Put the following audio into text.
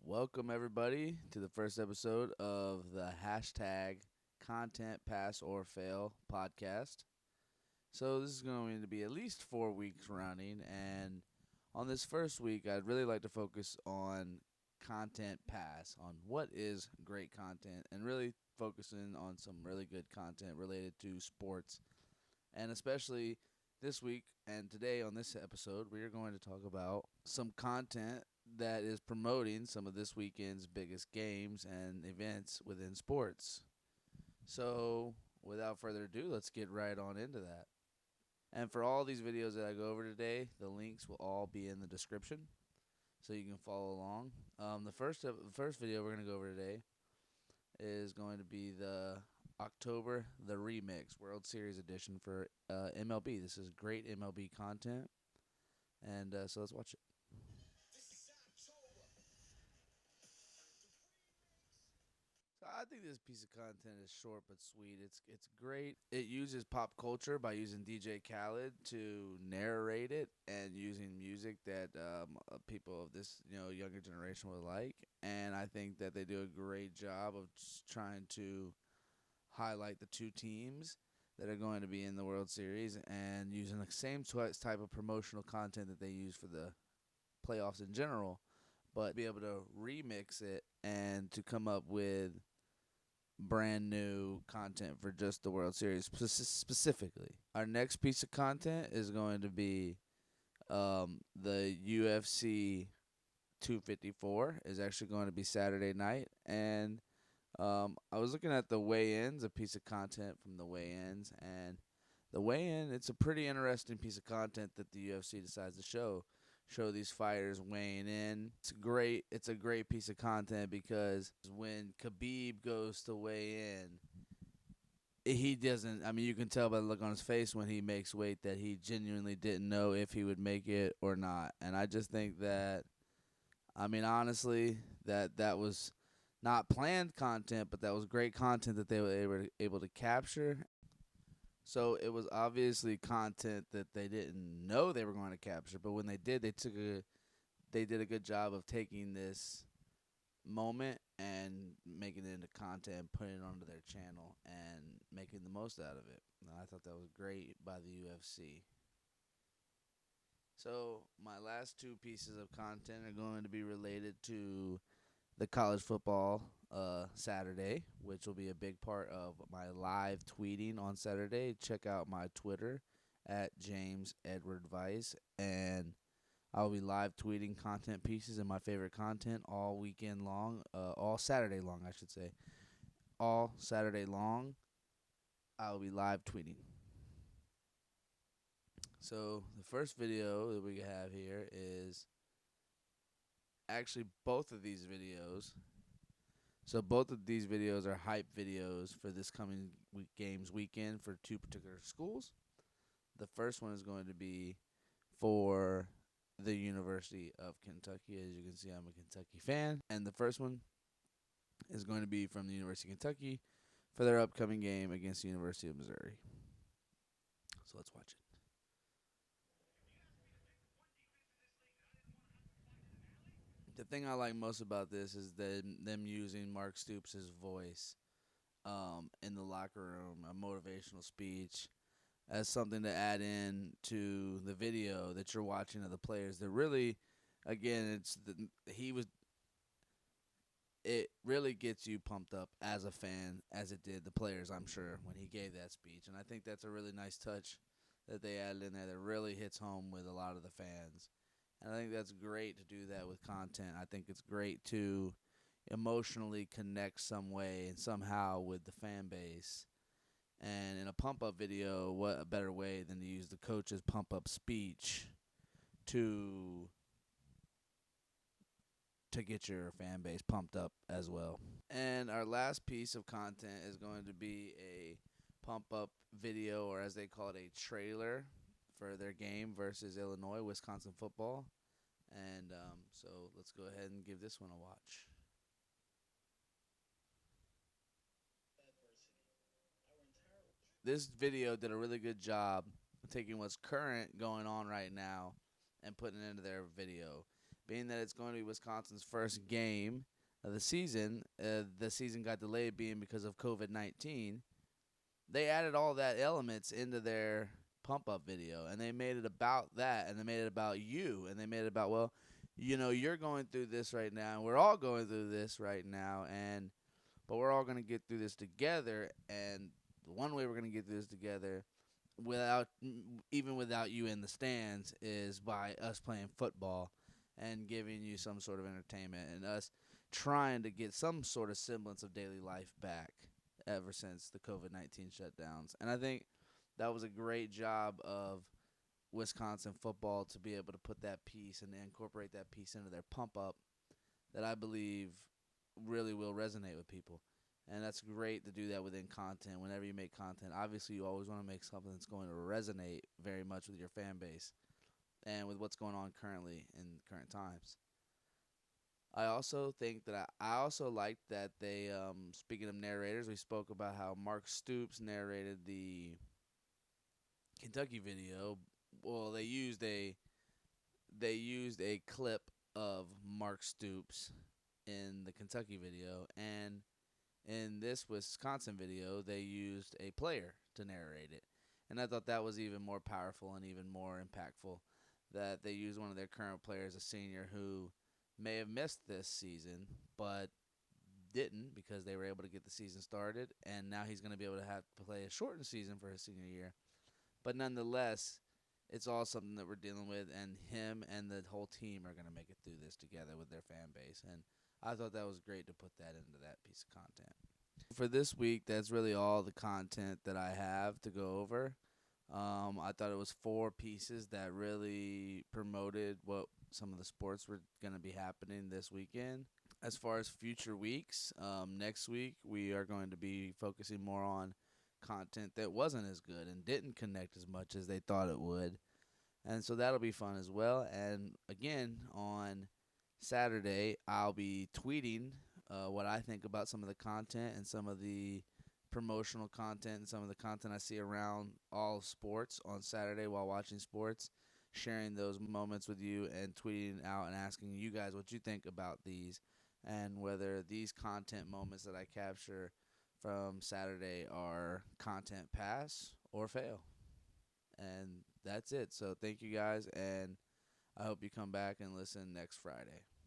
Welcome, everybody, to the first episode of the hashtag Content Pass or Fail podcast. So, this is going to be at least 4 weeks running, and on this first week, I'd really like to focus on content pass, on what is great content, and really focusing on some really good content related to sports. And especially this week and today on this episode, we are going to talk about some content that is promoting some of this weekend's biggest games and events within sports. So, without further ado, let's get right on into that. And for all these videos that I go over today, the links will all be in the description, so you can follow along. The first video we're going to go over today is going to be the October the Remix World Series edition for MLB. This is great MLB content, and so let's watch it. So I think this piece of content is short but sweet. It's great. It uses pop culture by using DJ Khaled to narrate it and using music that people of this younger generation would like. And I think that they do a great job of trying to highlight the two teams that are going to be in the World Series and using the same type of promotional content that they use for the playoffs in general, but be able to remix it and to come up with brand new content for just the World Series specifically. Our next piece of content is going to be the UFC 254 is actually going to be Saturday night, and I was looking at the weigh-ins, a piece of content from the weigh-ins, and the weigh-in, it's a pretty interesting piece of content that the UFC decides to show these fighters weighing in. It's great. It's a great piece of content because when Khabib goes to weigh in, he doesn't. I mean, you can tell by the look on his face when he makes weight that he genuinely didn't know if he would make it or not. And I just think that, I mean, honestly, that was not planned content, but that was great content that they were able to capture. So it was obviously content that they didn't know they were going to capture, but when they did, they did a good job of taking this moment and making it into content and putting it onto their channel and making the most out of it. And I thought that was great by the UFC. So my last two pieces of content are going to be related to the college football Saturday, which will be a big part of my live tweeting on Saturday. Check out my Twitter at James Edward Vice, and I'll be live tweeting content pieces and my favorite content all weekend long, all Saturday long, I should say. All Saturday long, I'll be live tweeting. So the first video that we have here is actually both of these videos. So both of these videos are hype videos for this coming games weekend for two particular schools. The first one is going to be for the University of Kentucky. As you can see, I'm a Kentucky fan. And the first one is going to be from the University of Kentucky for their upcoming game against the University of Missouri. So let's watch it. The thing I like most about this is them using Mark Stoops' voice in the locker room, a motivational speech, as something to add in to the video that you're watching of the players. That really, again, it really gets you pumped up as a fan, as it did the players, I'm sure, when he gave that speech. And I think that's a really nice touch that they added in there that really hits home with a lot of the fans. And I think that's great to do that with content. I think it's great to emotionally connect some way and somehow with the fan base. And in a pump up video, what a better way than to use the coach's pump up speech to get your fan base pumped up as well. And our last piece of content is going to be a pump up video, or as they call it, a trailer for their game versus Illinois, Wisconsin football. And so let's go ahead and give this one a watch. This video did a really good job of taking what's current going on right now and putting it into their video. being that it's going to be Wisconsin's first game of the season. The season got delayed being because of COVID-19. They added all that elements into their pump up video, and they made it about that, and they made it about you, and they made it about, well, you're going through this right now, and we're all going through this right now, but we're all going to get through this together, and the one way we're going to get through this together even without you in the stands is by us playing football and giving you some sort of entertainment and us trying to get some sort of semblance of daily life back ever since the COVID-19 shutdowns. And I think that was a great job of Wisconsin football to be able to put that piece and incorporate that piece into their pump up that I believe really will resonate with people. And that's great to do that within content. Whenever you make content, obviously you always want to make something that's going to resonate very much with your fan base and with what's going on currently in current times. I also think that I also liked that they, speaking of narrators, we spoke about how Mark Stoops narrated the Kentucky video. Well, they used a clip of Mark Stoops in the Kentucky video, and in this Wisconsin video, they used a player to narrate it. And I thought that was even more powerful and even more impactful, that they used one of their current players, a senior, who may have missed this season, but didn't because they were able to get the season started, and now he's going to be able to have to play a shortened season for his senior year. But nonetheless, it's all something that we're dealing with, and him and the whole team are going to make it through this together with their fan base. And I thought that was great to put that into that piece of content. For this week, that's really all the content that I have to go over. I thought it was 4 pieces that really promoted what some of the sports were going to be happening this weekend. As far as future weeks, next week we are going to be focusing more on content that wasn't as good and didn't connect as much as they thought it would. And so that'll be fun as well. And again, on Saturday, I'll be tweeting what I think about some of the content and some of the promotional content and some of the content I see around all sports on Saturday while watching sports, sharing those moments with you and tweeting out and asking you guys what you think about these and whether these content moments that I capture from Saturday are content pass or fail. And that's it. So thank you guys, and I hope you come back and listen next Friday.